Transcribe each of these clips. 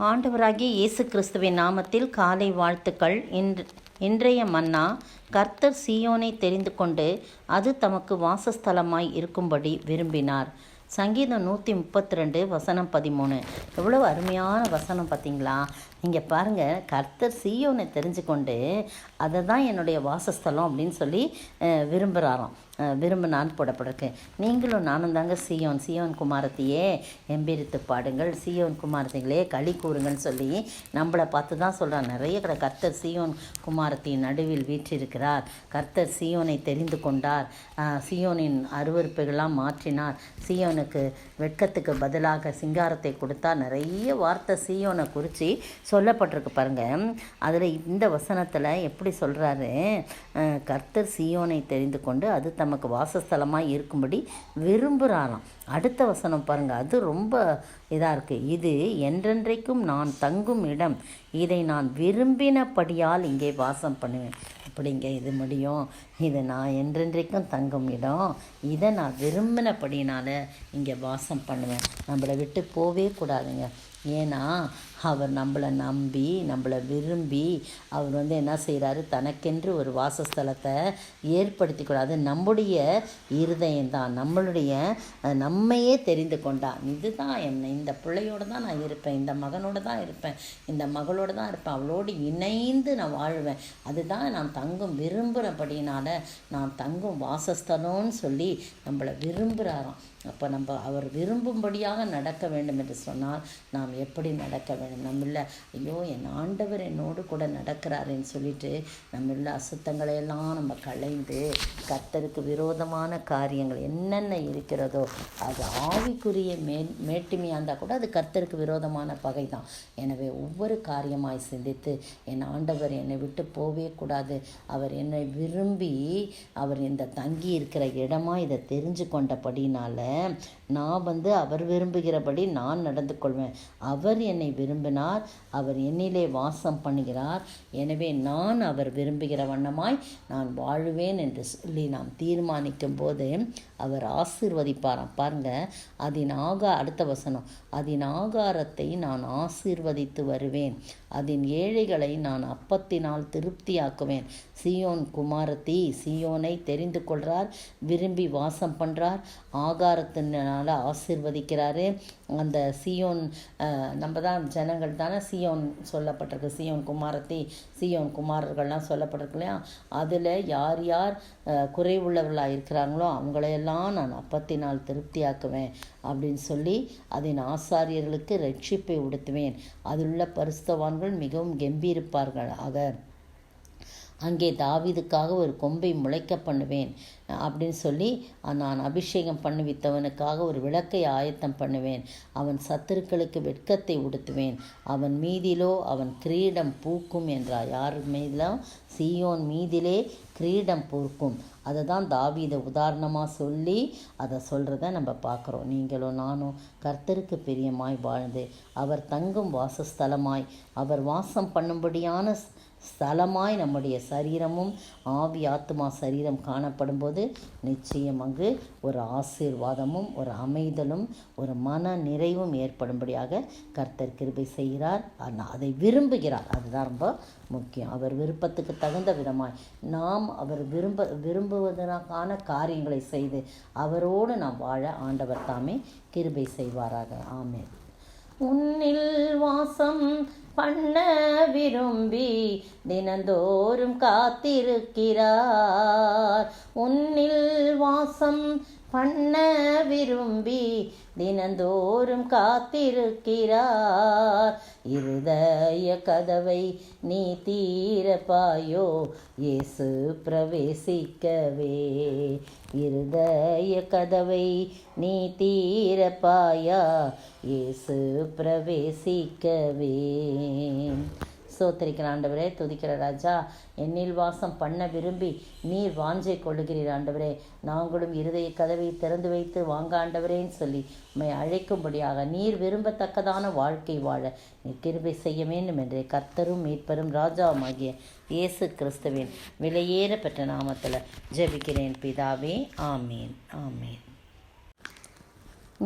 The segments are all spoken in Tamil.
ஆண்டவராகிய இயேசு கிறிஸ்துவின் நாமத்தில் காலை வாழ்த்துக்கள். இன்றைய மன்னா, கர்த்தர் சீயோனை தெரிந்து கொண்டு அது தமக்கு வாசஸ்தலமாய் இருக்கும்படி விரும்பினார். சங்கீதம் 132 வசனம் 13. எவ்வளோ அருமையான வசனம் பார்த்தீங்களா? இங்கே பாருங்கள், கர்த்தர் சீயோனை தெரிஞ்சு கொண்டு அதை தான் என்னுடைய வாசஸ்தலம் அப்படின்னு சொல்லி விரும்பினான்னு போடப்பட்டிருக்கு. நீங்களும் நானும் தாங்க சியோன் குமாரத்தையே எம்பிரித்து பாடுங்கள், சியோன் குமாரத்தைகளே களி கூறுங்கன்னு சொல்லி நம்மளை பார்த்து தான் சொல்கிறார். நிறைய கர்த்தர் சீயோன் குமாரத்தின் நடுவில் வீற்றிருக்கிறார். கர்த்தர் சீயோனை தெரிந்து கொண்டார். சீயோனின் அருவருப்புகள்லாம் மாற்றினார். சீயோனுக்கு வெட்கத்துக்கு பதிலாக சிங்காரத்தை கொடுத்தார். நிறைய வார்த்தை சீயோனை குறித்து சொல்லப்பட்டிருக்கு பாருங்கள். அதில் இந்த வசனத்தில் எப்படி சொல்கிறாரு? கர்த்தர் சீயோனை தெரிந்து கொண்டு அது தமக்கு வாசஸ்தலமாக இருக்கும்படி விரும்புகிறாராம். அடுத்த வசனம் பாருங்கள், அது ரொம்ப இதாக இருக்குது. இது என்றென்றைக்கும் நான் தங்கும் இடம், இதை நான் விரும்பினபடியால் இங்கே வாசம் பண்ணுவேன். அப்படிங்க இது முடியும். இது நான் என்றென்றைக்கும் தங்கும் இடம், இதை நான் விரும்பினபடினால இங்கே வாசம் பண்ணுவேன். நம்மளை விட்டு போவே கூடாதுங்க. ஏன்னா அவர் நம்மளை நம்பி நம்மளை விரும்பி அவர் என்ன செய்கிறாரு, தனக்கென்று ஒரு வாசஸ்தலத்தை ஏற்படுத்தி கூடாது. நம்முடைய இருதயம்தான், நம்மையே தெரிந்து கொண்டார். இதுதான் என்ன, இந்த பிள்ளையோடு தான் நான் இருப்பேன், இந்த மகனோடு தான் இருப்பேன், இந்த மகளோடு தான் இருப்பேன், அவளோடு இணைந்து நான் வாழ்வேன். அதுதான் நான் தங்கும் விரும்புகிறபடினால நான் தங்கும் வாசஸ்தலம்னு சொல்லி நம்மளை விரும்புகிறாராம். அப்போ அவர் விரும்பும்படியாக நடக்க வேண்டும் என்று சொன்னால் நாம் எப்படி நடக்க வேண்டும்? நம்மள ஐயோ என் ஆண்டவர் என்னோடு கூட நடக்கிறாருன்னு சொல்லிட்டு நம்மள அசுத்தங்களையெல்லாம் நம்ம களைந்து கர்த்தருக்கு விரோதமான காரியங்கள் என்னென்ன இருக்கிறதோ அது ஆவிக்குரிய மேட்டுமையாக இருந்தால் கூட அது கர்த்தருக்கு விரோதமான பகை தான். எனவே ஒவ்வொரு காரியமாய் சிந்தித்து என் ஆண்டவர் என்னை விட்டு போவே கூடாது, அவர் என்னை விரும்பி அவர் இந்த தங்கி இருக்கிற இடமா இதை தெரிஞ்சு கொண்டபடினால நான் அவர் விரும்புகிறபடி நான் நடந்து கொள்வேன். அவர் என்னை விரும்பினார், அவர் என்னிலே வாசம் பண்ணுகிறார். எனவே நான் அவர் விரும்புகிற வண்ணமாய் நான் வாழ்வேன் என்று சொல்லி நாம் தீர்மானிக்கும் போது அவர் ஆசீர்வதிப்பாராம். பாருங்க, அடுத்த வசனம், அதன் ஆகாரத்தை நான் ஆசீர்வதித்து வருவேன், அதன் ஏழைகளை நான் அப்பத்தினால் திருப்தியாக்குவேன். சீயோன் குமாரத்தி சீயோனை தெரிந்து கொள்கிறார், விரும்பி வாசம் பண்ணுறார், ஆகாரத்தினால ஆசீர்வதிக்கிறாரு. அந்த சீயோன் நம்ம தான் ஜனங்கள் தானே, சீயோன் சொல்லப்பட்டிருக்கு, சீயோன் குமாரத்தி சீயோன் குமாரர்கள்லாம் சொல்லப்பட்டிருக்கு இல்லையா? அதில் யார் யார் குறைவுள்ளவர்களாக இருக்கிறாங்களோ அவங்களையெல்லாம் நான் அப்பத்தினால் திருப்தியாக்குவேன் அப்படின்னு சொல்லி அதன் ஆசாரியர்களுக்கு ரட்சிப்பை உடுத்துவேன். அதிலுள்ள பரிசுத்தவான்கள் மிகவும் கம்பீரிப்பார்கள். அங்கே தாவீதுக்காக ஒரு கொம்பை முளைக்க பண்ணுவேன் அப்படின்னு சொல்லி நான் அபிஷேகம் பண்ணுவித்தவனுக்காக ஒரு விளக்கை ஆயத்தம் பண்ணுவேன். அவன் சத்துருக்களுக்கு வெட்கத்தை உடுத்துவேன், அவன் மீதிலோ அவன் கிரீடம் பூக்கும் என்றார். யார் மீதிலும்? சீயோன் மீதிலே கிரீடம் பூக்கும். அதை தான் தாவீதை உதாரணமாக சொல்லி அதை சொல்கிறத நம்ம பார்க்குறோம். நீங்களும் நானும் கர்த்தருக்கு பிரியமாய் வாழ்ந்து அவர் தங்கும் வாசஸ்தலமாய் அவர் வாசம் பண்ணும்படியான ஸ்தலமாய் நம்முடைய சரீரமும் ஆவி ஆத்மா சரீரம் காணப்படும் போது நிச்சயம் அங்கு ஒரு ஆசீர்வாதமும் ஒரு அமைதலும் ஒரு மன நிறைவும் ஏற்படும்படியாக கர்த்தர் கிருபை செய்கிறார். அதை விரும்புகிறார். அதுதான் ரொம்ப முக்கியம். அவர் விருப்பத்துக்கு தகுந்த விதமாய் நாம் அவர் விரும்புவதற்கான காரியங்களை செய்து அவரோடு நாம் வாழ ஆண்டவர் தாமே கிருபை செய்வாராக. ஆமென். உன்னில் வாசம் பண்ண விரும்பி தினந்தோறும் காத்திருக்கிறார். உன்னில் வாசம் பண்ண விரும்பி தினந்தோறும் காத்திருக்கிறார். இருதய கதவை நீ தீரப்பாயோ இயேசு பிரவேசிக்கவே. இருதய கதவை நீ தீரப்பாயா இயேசு பிரவேசிக்கவே. சோத்தரிக்கிற ஆண்டவரே, துதிக்கிற ராஜா, என்னில் வாசம் பண்ண விரும்பி நீர் வாஞ்சை கொள்ளுகிறீர் ஆண்டவரே. நாங்களும் இருதய கதவை திறந்து வைத்து வாங்க ஆண்டவரேன்னு சொல்லி உம்மை அழைக்கும்படியாக நீர் விரும்பத்தக்கதான வாழ்க்கை வாழ நீர் கிருபை செய்ய வேண்டும் என்று கர்த்தரும் மீட்பரும் ராஜாவுமாகிய இயேசு கிறிஸ்துவின் விலையேற பெற்ற நாமத்தில் ஜெபிக்கிறேன் பிதாவே. ஆமீன், ஆமீன்.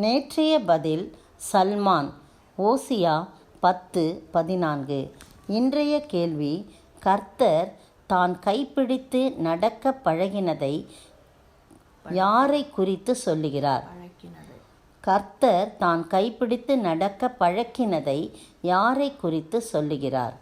நேற்றைய பதில். சல்மான். ஓசியா 10:14. இன்றைய கேள்வி: கர்த்தர் தான் கைப்பிடித்து நடக்க பழகினதை யாரை குறித்து சொல்லுகிறார்? கர்த்தர் தான் கைப்பிடித்து நடக்க பழக்கினதை யாரை குறித்து சொல்லுகிறார்?